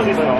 C'est ça.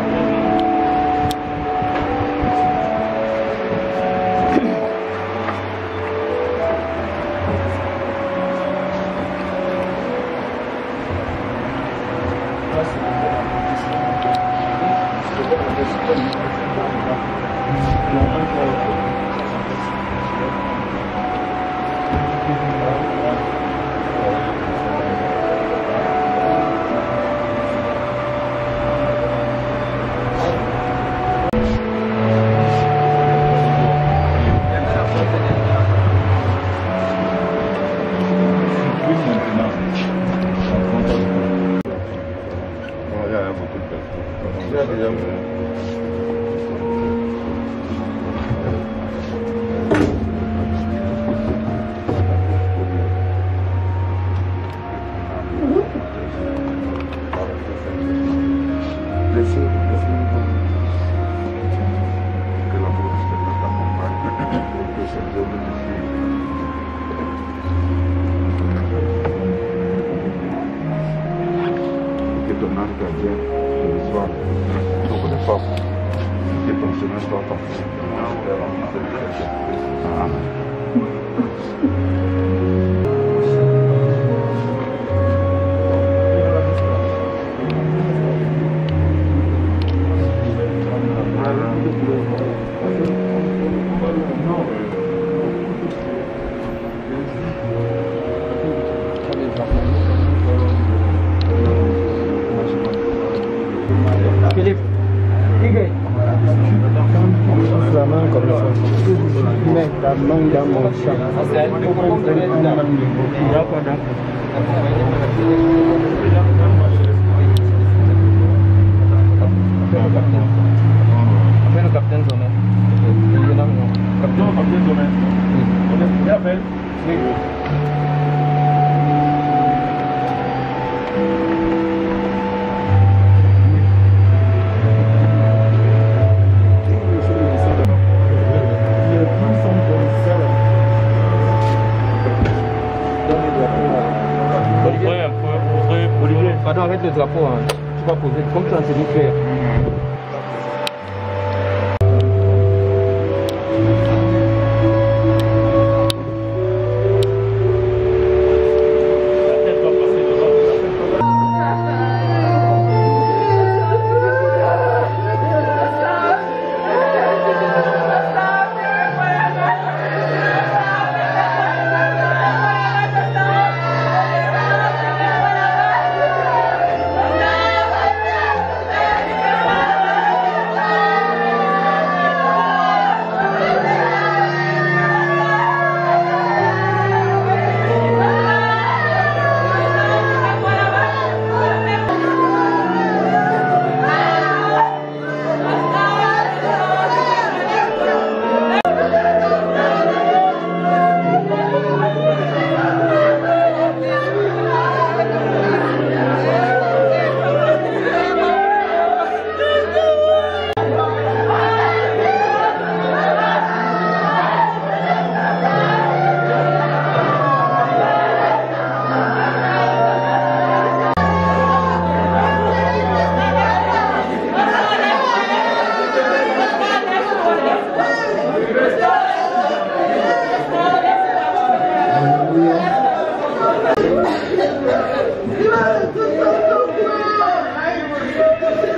Pardon, arrête le drapeau, hein. Tu vas poser comme ça, c'est de faire.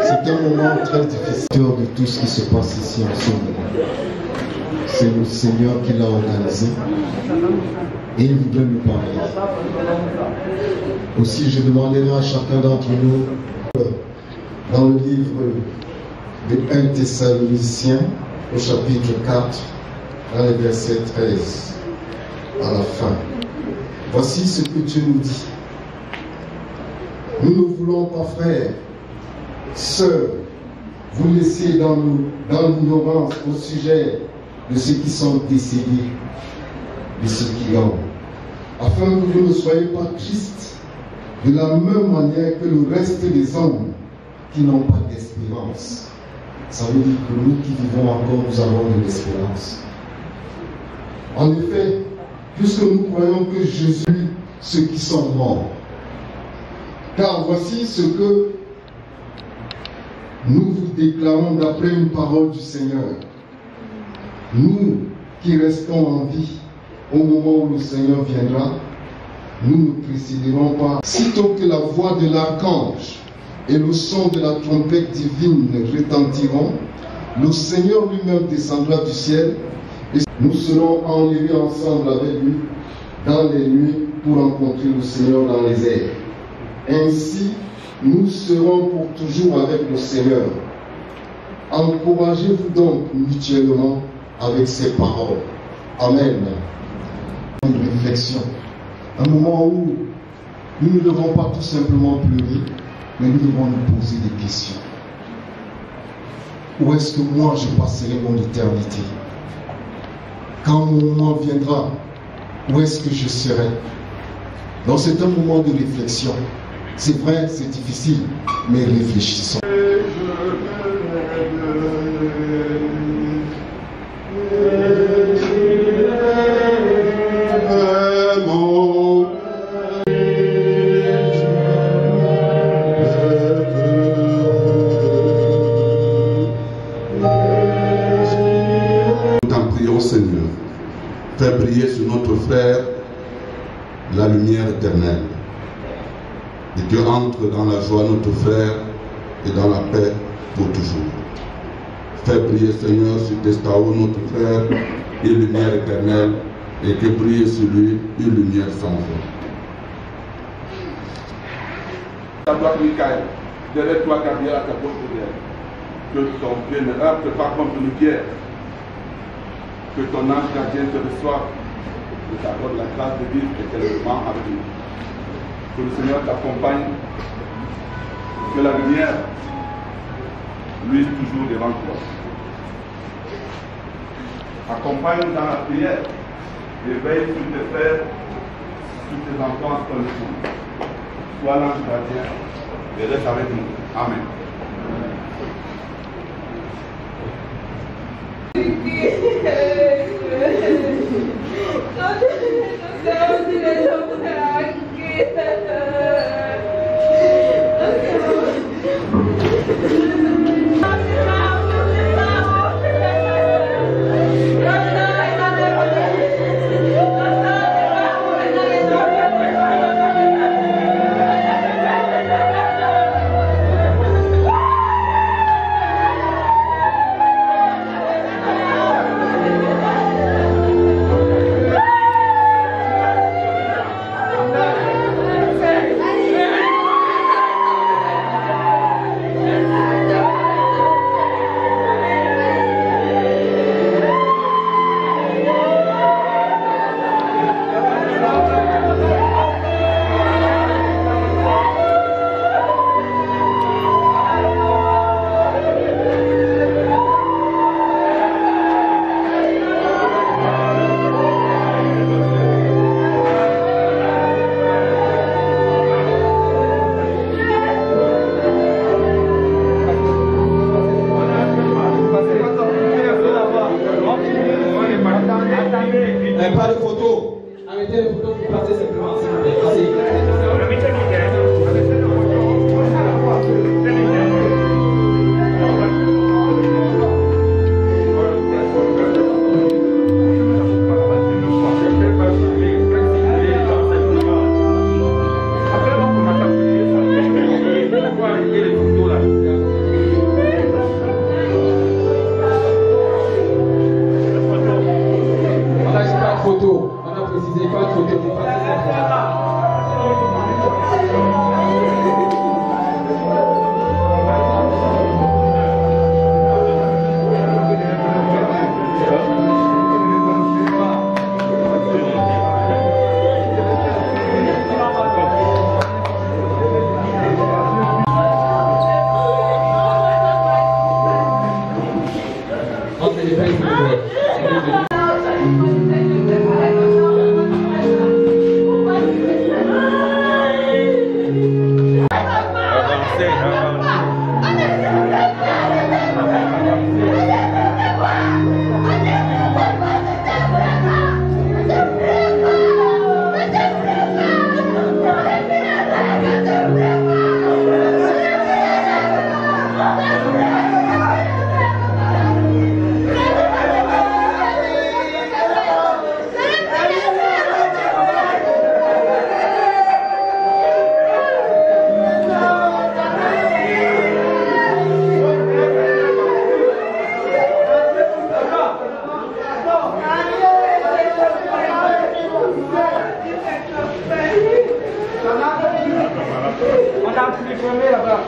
C'est un moment très difficile de tout ce qui se passe ici en ce moment. C'est le Seigneur qui l'a organisé et il voudrait nous parler. Aussi, je demanderai à chacun d'entre nous, dans le livre de 1 Thessaloniciens, au chapitre 4, dans le verset 13, à la fin. Voici ce que Dieu nous dit. Nous ne voulons pas, frères, sœurs, vous laisser dans l'ignorance au sujet de ceux qui sont décédés, de ceux qui ont, afin que vous ne soyez pas tristes de la même manière que le reste des hommes qui n'ont pas d'espérance. Ça veut dire que nous qui vivons encore, nous avons de l'espérance. En effet, puisque nous croyons que Jésus, ceux qui sont morts, car voici ce que nous vous déclarons d'après une parole du Seigneur. Nous qui restons en vie au moment où le Seigneur viendra, nous ne précéderons pas. Sitôt que la voix de l'archange et le son de la trompette divine retentiront, le Seigneur lui-même descendra du ciel et nous serons enlevés ensemble avec lui dans les nuits pour rencontrer le Seigneur dans les airs. Ainsi, nous serons pour toujours avec le Seigneur. Encouragez-vous donc mutuellement avec ces paroles. Amen. Une réflexion. Un moment où nous ne devons pas tout simplement pleurer, mais nous devons nous poser des questions. Où est-ce que moi je passerai mon éternité? Quand mon moment viendra, où est-ce que je serai? Donc c'est un moment de réflexion. C'est vrai, c'est difficile, mais réfléchissons. Seigneur, fais briller sur notre frère la lumière éternelle. Et Dieu entre dans la joie notre frère et dans la paix pour toujours. Fais briller, Seigneur, sur Testao notre frère une lumière éternelle et que brille sur lui une lumière sans fin. Ta droite, Michael, derrière toi, Gabriel, à ta gauche, que ton bien-aimé te fasse contre une guerre. Que ton ange gardien te reçoive, que t'accorde la grâce de vivre éternellement avec nous. Que le Seigneur t'accompagne, que la lumière luise toujours devant toi. Accompagne dans la prière et veille sur tes frères, sur tes enfants en ton esprit. Sois l'ange gardien et reste avec nous. Amen. Pas de photos. Arrêtez les photos, vous passez simplement. Photo. On a précisé pas de photo, vous passez simplement. On a pris les premiers là-bas.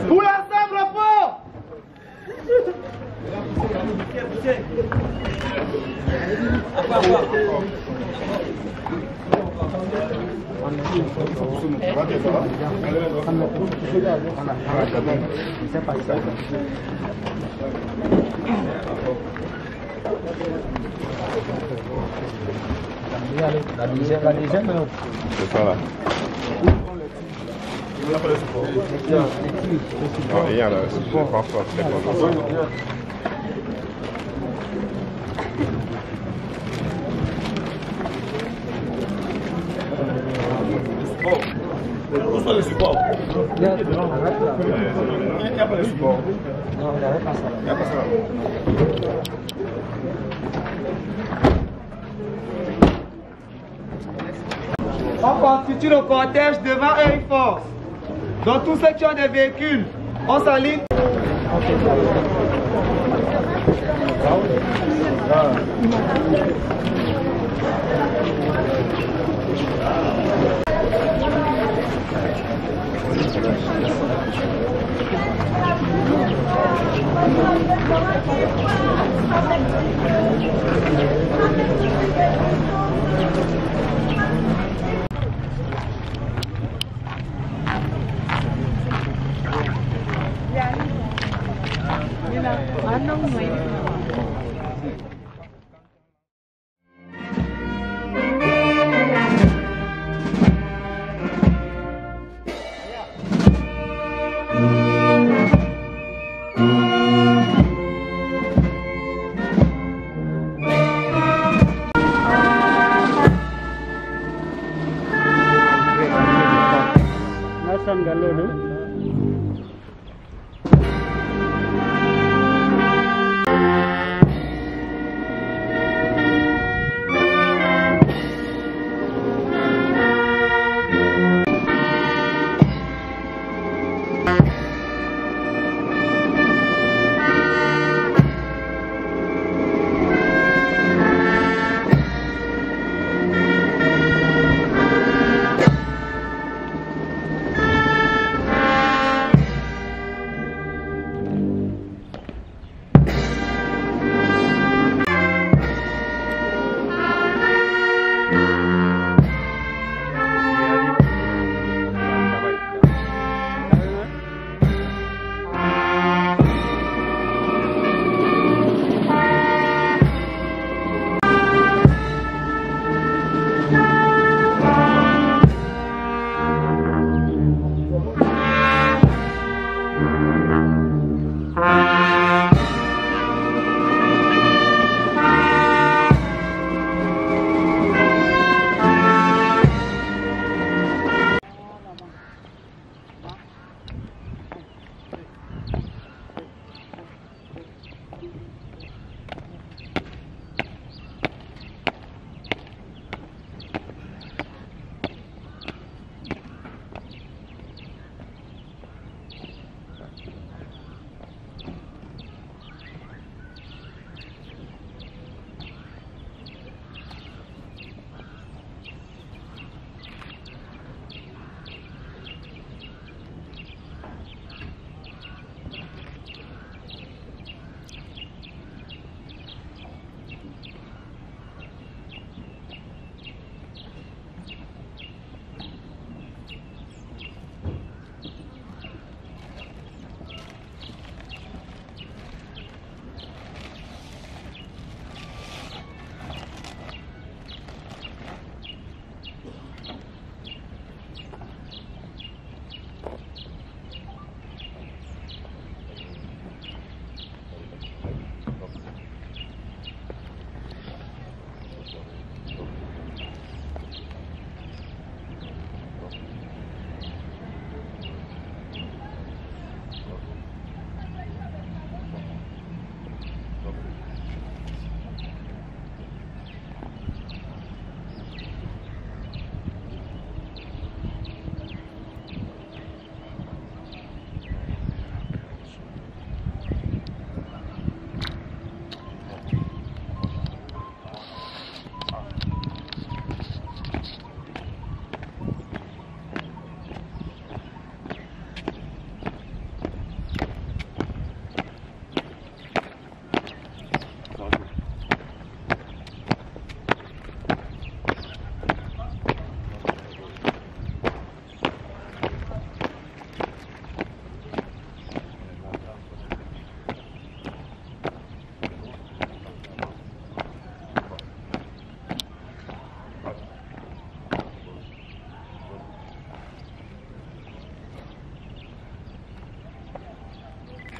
Pour l'ensemble fort. La dizaine, c'est ça là. Non, rien là, je pense pas, c'est pas Où sont les supports? Il n'y a pas de support. Non, il n'y avait pas ça. Il n'y a pas ça. On constitue le cortège devant Air Force. Donc tous ceux qui ont des véhicules, on s'aligne.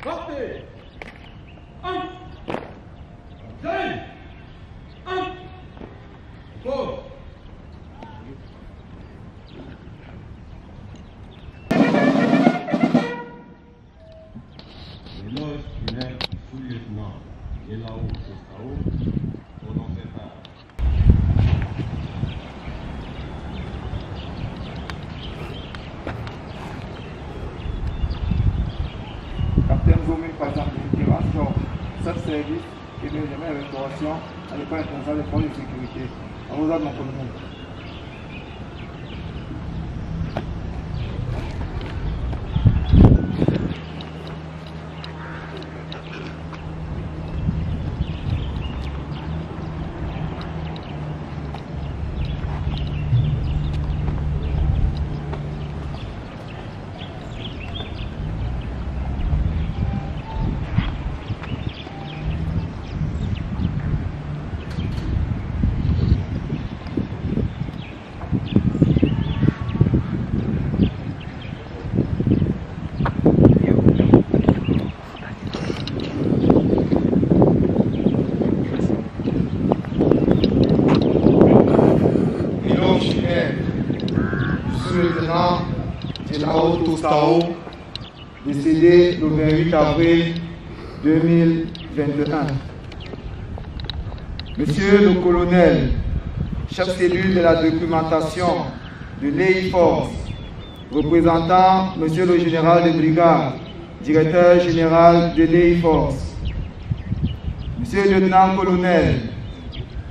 Partez. 1, 2, 1. Pause. L'éloge funèbre du sous-lieutenant Yelao Tostao, prononcé par Capitaine Goumi, par exemple, libération, service et de restauration à l'école internationale des forces de sécurité. À vos ordres, mon colonel. Sous-lieutenant Yelao Tostao, décédé le 28 avril 2021. Monsieur le colonel, chef cellule de la documentation de l'EI-Force, représentant Monsieur le général de brigade, directeur général de l'EI-Force, Monsieur le lieutenant-colonel,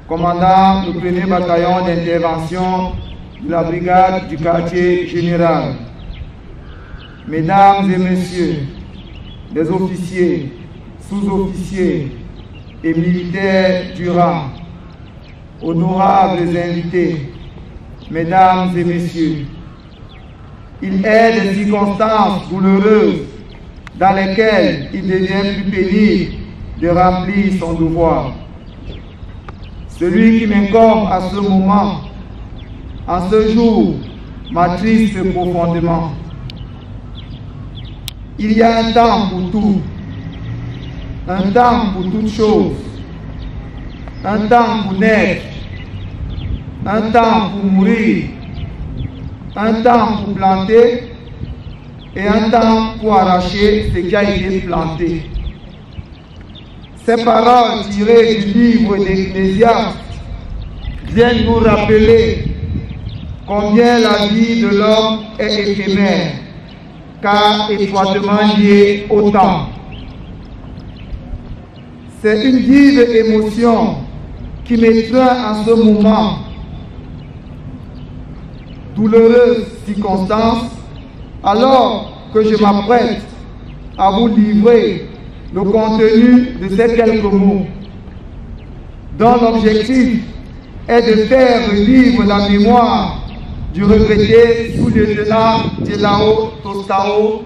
commandant le 1er bataillon d'intervention de la brigade du quartier général, Mesdames et Messieurs, les officiers, sous-officiers et militaires du rang, honorables invités, Mesdames et Messieurs, il est des circonstances douloureuses dans lesquelles il devient plus pénible de remplir son devoir. Celui qui m'incombe à ce moment, en ce jour, m'attriste profondément. Il y a un temps pour tout, un temps pour toutes choses, un temps pour naître, un temps pour mourir, un temps pour planter et un temps pour arracher ce qui a été planté. Ces paroles tirées du livre d'Ecclésiaste viennent nous rappeler combien la vie de l'homme est éphémère, car étroitement liée au temps. C'est une vive émotion qui m'étreint en ce moment. Douloureuse circonstance, alors que je m'apprête à vous livrer le contenu de ces quelques mots, dont l'objectif est de faire revivre la mémoire du regretté sous-lieutenant Yelao Tostao,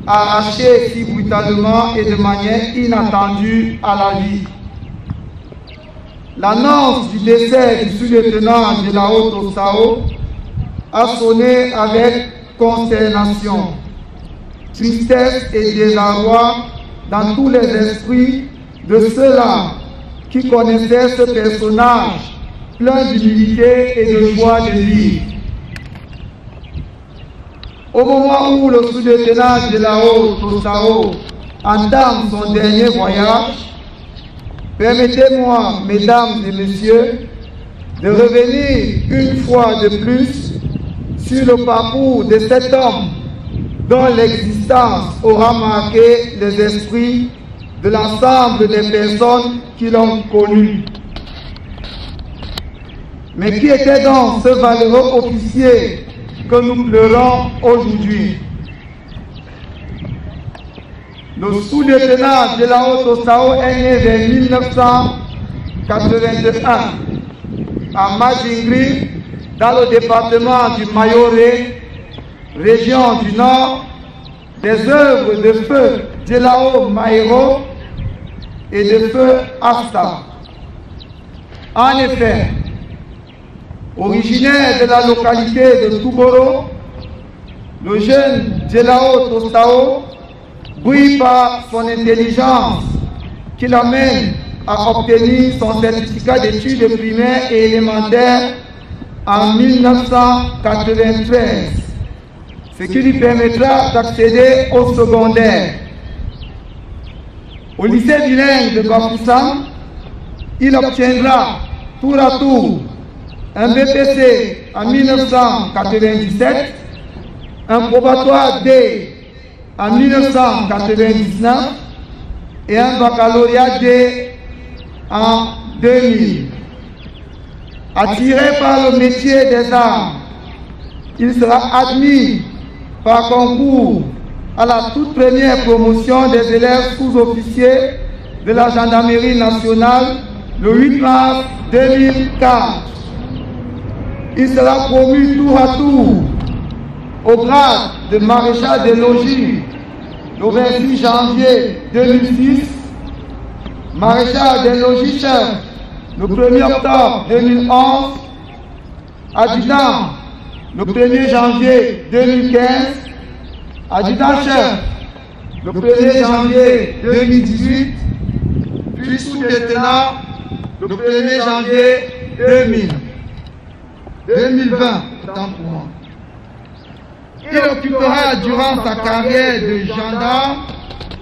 arraché si brutalement et de manière inattendue à la vie. L'annonce du décès du sous-lieutenant Yelao Tostao a sonné avec consternation tristesse et désarroi dans tous les esprits de ceux-là qui connaissaient ce personnage plein d'humilité et de joie de vivre. Au moment où le sous-lieutenant Gelao Tosao entame son dernier voyage, permettez-moi, mesdames et messieurs, de revenir une fois de plus sur le parcours de cet homme dont l'existence aura marqué les esprits de l'ensemble des personnes qui l'ont connu. Mais qui était donc ce valeureux officier que nous pleurons aujourd'hui? Le sous-lieutenant Gelao Tosao est né vers 1981 à Majingri, dans le département du Mayoré, région du Nord. Des œuvres de feu Gelao Maïro et de feu Asta. En effet, originaire de la localité de Touboro, le jeune Gelao Tosao brille par son intelligence qui l'amène à obtenir son certificat d'études primaires et élémentaires en 1993, ce qui lui permettra d'accéder au secondaire. Au lycée bilingue de Bafoussam, il obtiendra tour à tour un BPC en 1997, un probatoire D en 1999 et un baccalauréat D en 2000. Attiré par le métier des armes, il sera admis par concours à la toute première promotion des élèves sous-officiers de la gendarmerie nationale le 8 mars 2004. Il sera promu tour à tour au grade de maréchal des logis le 26 janvier 2006, maréchal des logis chef le 1er octobre 2011, adjudant le 1er janvier 2015, adjudant-chef le 1er janvier 2018, puis sous-lieutenant le 1er janvier 2020. Il occupera durant sa carrière de gendarme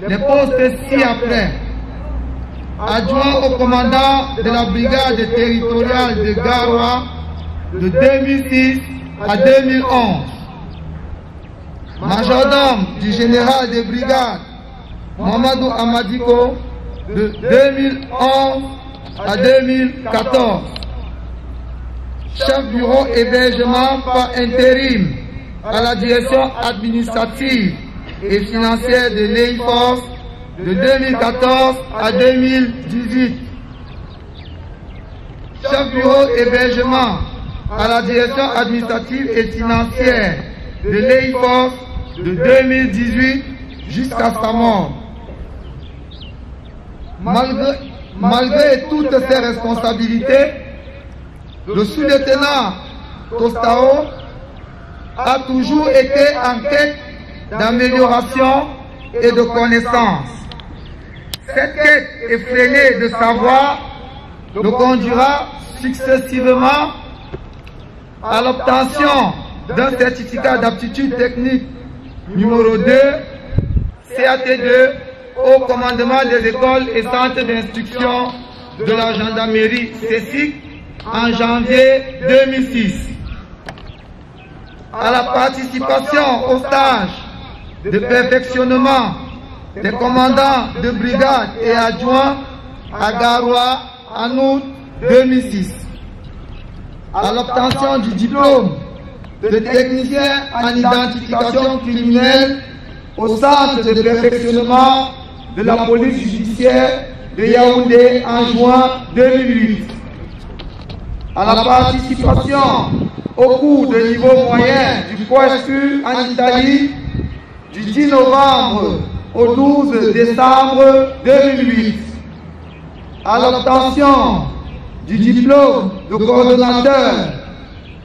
les postes ci-après: adjoint au commandant de la brigade territoriale de Garoua de 2006 à 2011, majordome du général de brigade Mamadou Amadiko de 2011 à 2014, chef bureau hébergement par intérim à la direction administrative et financière de l'EIFORCE de 2014 à 2018, chef bureau hébergement à la direction administrative et financière de l'EIFORCE de 2018 jusqu'à sa mort. Malgré toutes ces responsabilités, le sous-lieutenant Tosao a toujours été en quête d'amélioration et de connaissance. Cette quête effrénée de savoir le conduira successivement à l'obtention d'un certificat d'aptitude technique numéro 2, CAT2, au commandement des écoles et centres d'instruction de la gendarmerie CESIC en janvier 2006. À la participation au stage de perfectionnement des commandants de brigade et adjoints à Garoua en août 2006. À l'obtention du diplôme de technicien en identification criminelle au centre de perfectionnement de la police judiciaire de Yaoundé en juin 2008. À la participation au cours de niveau moyen du COESPU en Italie du 10 novembre au 12 décembre 2008. À l'obtention du diplôme de coordonnateur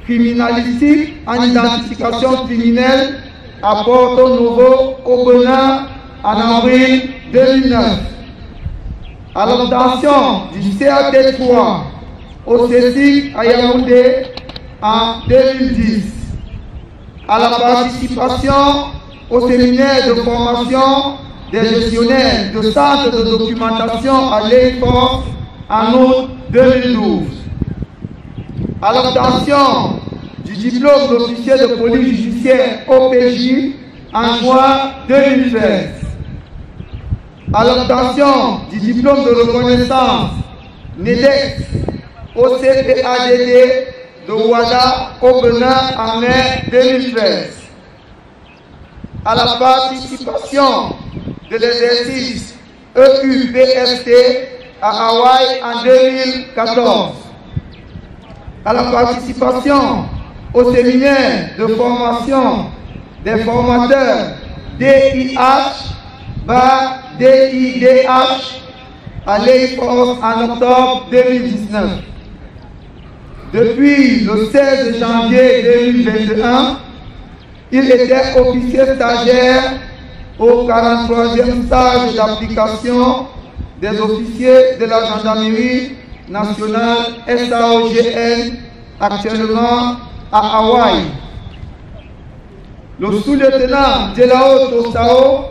criminalistique en identification criminelle à Porto Novo, au Bénin, en avril 2009, à l'obtention du CAT3 au CECIC à Yaoundé en 2010, à la participation au séminaire de formation des gestionnaires de centres de documentation à l'EIFOR en août 2012, à l'obtention du diplôme d'officier de police judiciaire OPJ en juin 2013, à l'obtention du diplôme de reconnaissance NEDEX au CPADD de Ouada au Bénin en mai 2013, à la participation de l'exercice EUPFT à Hawaï en 2014, à la participation au séminaire de formation des formateurs DIH, DIDH à l'EIFOR en octobre 2019. Depuis le 16 janvier 2021, il était officier stagiaire au 43e stage d'application des officiers de la gendarmerie nationale SAOGN, actuellement à Hawaï. Le sous-lieutenant Delao Tosao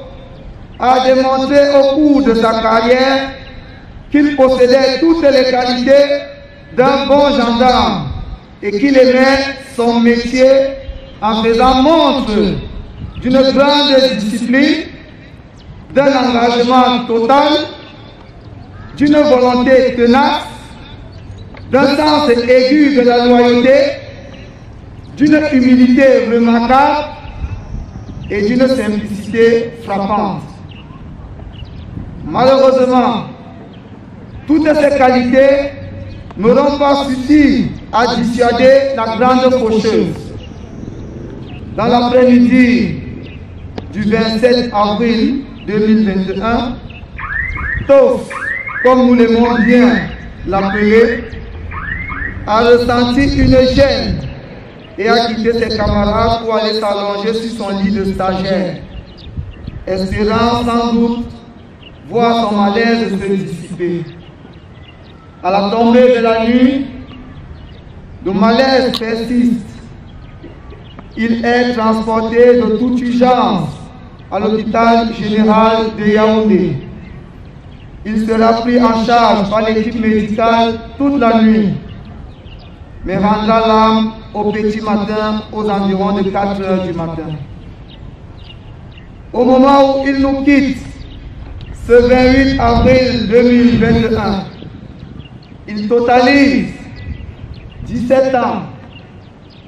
a démontré au cours de sa carrière qu'il possédait toutes les qualités d'un bon gendarme et qu'il aimait son métier en faisant montre d'une grande discipline, d'un engagement total, d'une volonté tenace, d'un sens aigu de la loyauté, d'une humilité remarquable et d'une simplicité frappante. Malheureusement, toutes ces qualités n'auront pas suffi à dissuader la grande faucheuse. Dans l'après-midi du 27 avril 2021, Tof, comme nous l'aimons bien l'appeler, a ressenti une gêne et a quitté ses camarades pour aller s'allonger sur son lit de stagiaire, espérant sans doute voir son malaise se dissiper. À la tombée de la nuit, le malaise persiste. Il est transporté de toute urgence à l'hôpital général de Yaoundé. Il sera pris en charge par l'équipe médicale toute la nuit, mais rendra l'âme au petit matin aux environs de 4 heures du matin. Au moment où il nous quitte, ce 28 avril 2021, il totalise 17 ans,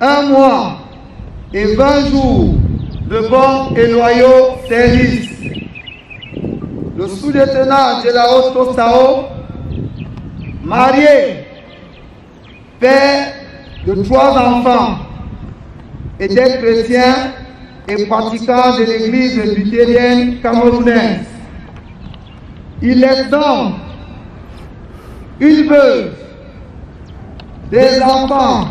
1 mois et 20 jours de bons et loyaux services. Le sous-lieutenant Delao Tosao, marié, père de 3 enfants, était chrétien et pratiquant de l'église luthérienne camerounaise. Il laisse donc une veuve, des enfants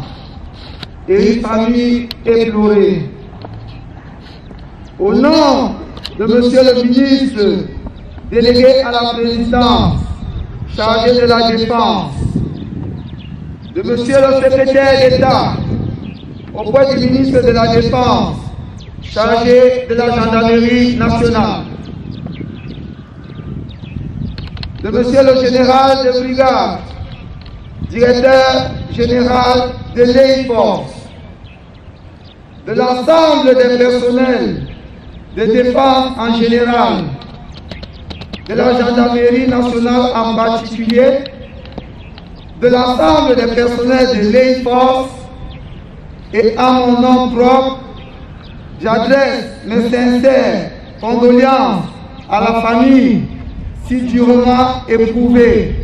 et une famille éplorée. Au nom de Monsieur le ministre délégué à la présidence, chargé de la défense, de Monsieur le secrétaire d'État auprès du ministre de la Défense, chargé de la gendarmerie nationale, de Monsieur le général de brigade, directeur général de l'EIFOR, de l'ensemble des personnels de défense en général, de la gendarmerie nationale en particulier, de l'ensemble des personnels de l'EIFOR et à mon nom propre, j'adresse mes sincères condoléances à la famille si durement éprouvée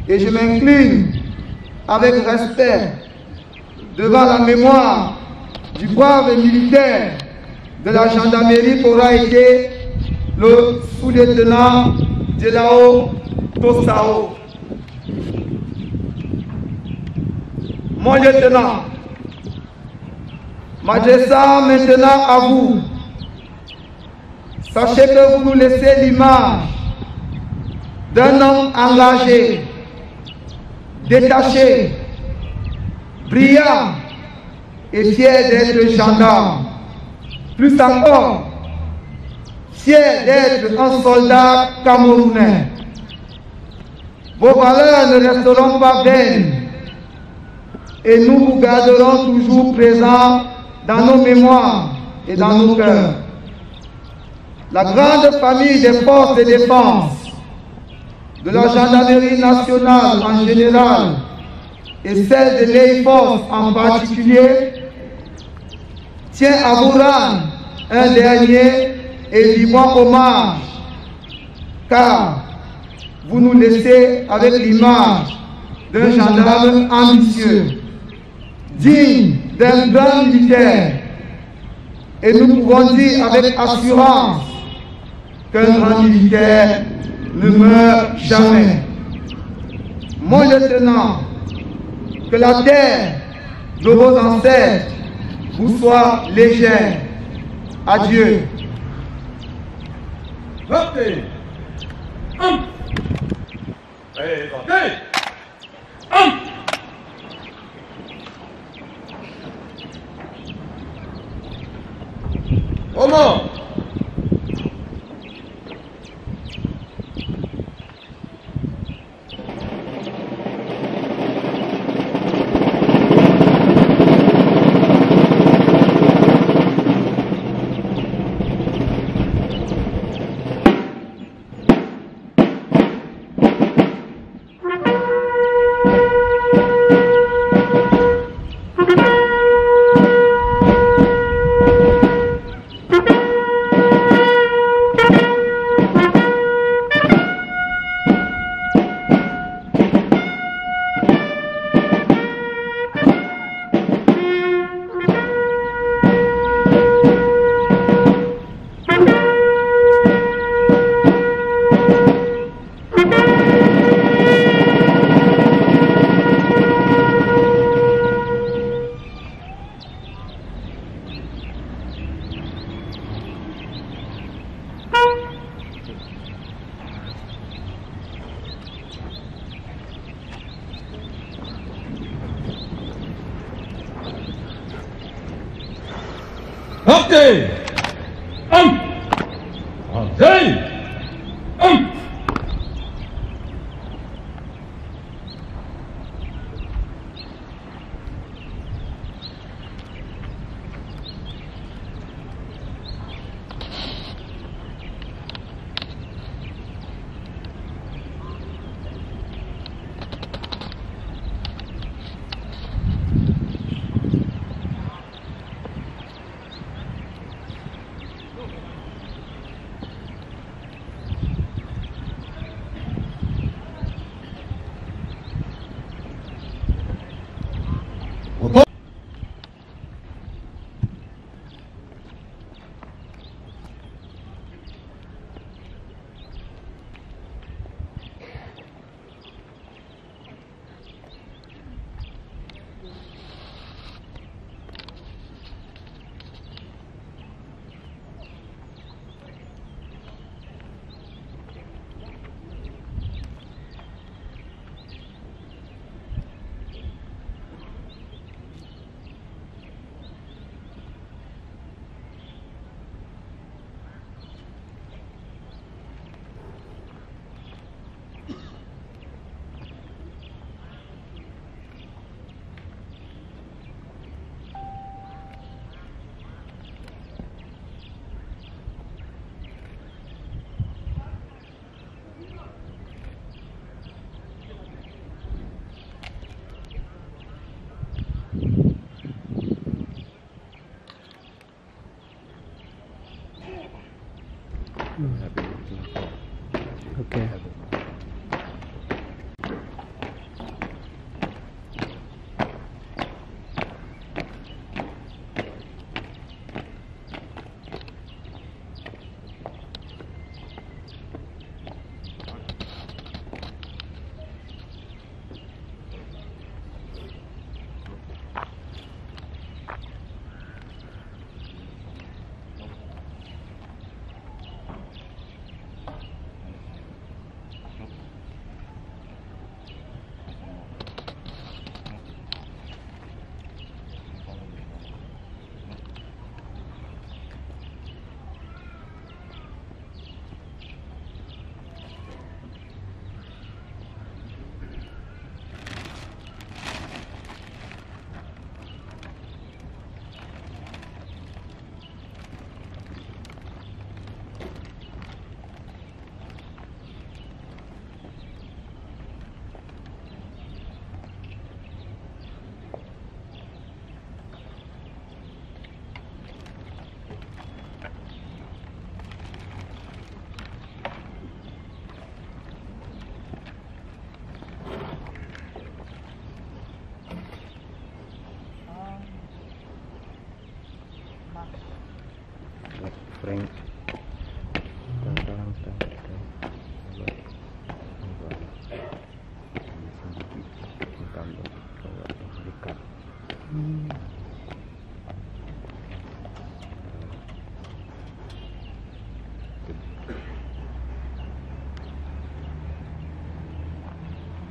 et je m'incline avec respect devant la mémoire du brave militaire de la gendarmerie qu'aura été le sous-lieutenant Delao Tosao. Mon lieutenant, m'adressant maintenant à vous, sachez que vous nous laissez l'image d'un homme engagé, détaché, brillant et fier d'être gendarme. Plus encore, fier d'être un soldat camerounais. Vos valeurs ne resteront pas vaines et nous vous garderons toujours présents dans nos mémoires et dans nos cœurs. La grande famille des forces de défense, de la gendarmerie nationale en général et celle de l'EIFOS en particulier, tient à vous rendre un dernier et vivant hommage, car vous nous laissez avec l'image d'un gendarme ambitieux, digne d'un grand militaire, et nous pouvons dire avec assurance qu'un grand militaire ne meurt jamais. Mon lieutenant, que la terre de vos ancêtres vous soit légère. Adieu. Partez. Et partez. Comment? Partez. Partez. Okay.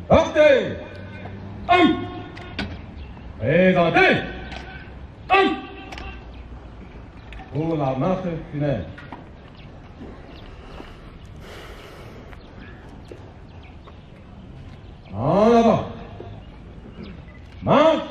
Partez. Présentez. Pour la marche finale. En avant. Marche.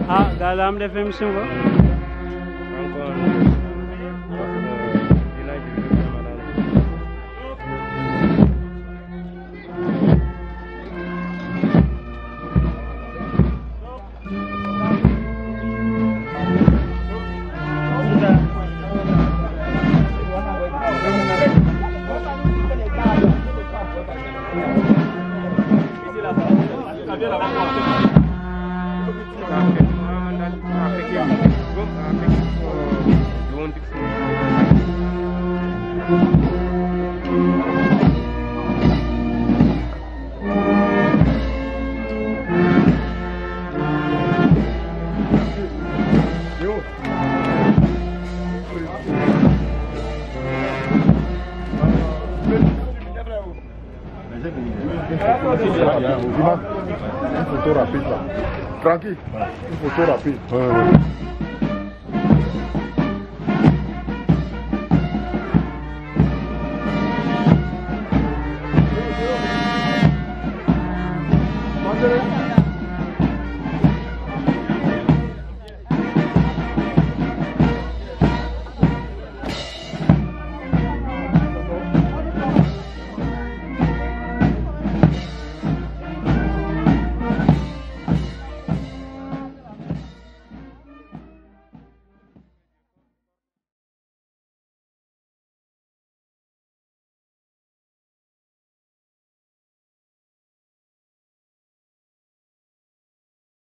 Ah, dalam def émission ba Une photo rapide là. Tranquille. Une photo rapide. Mandalay.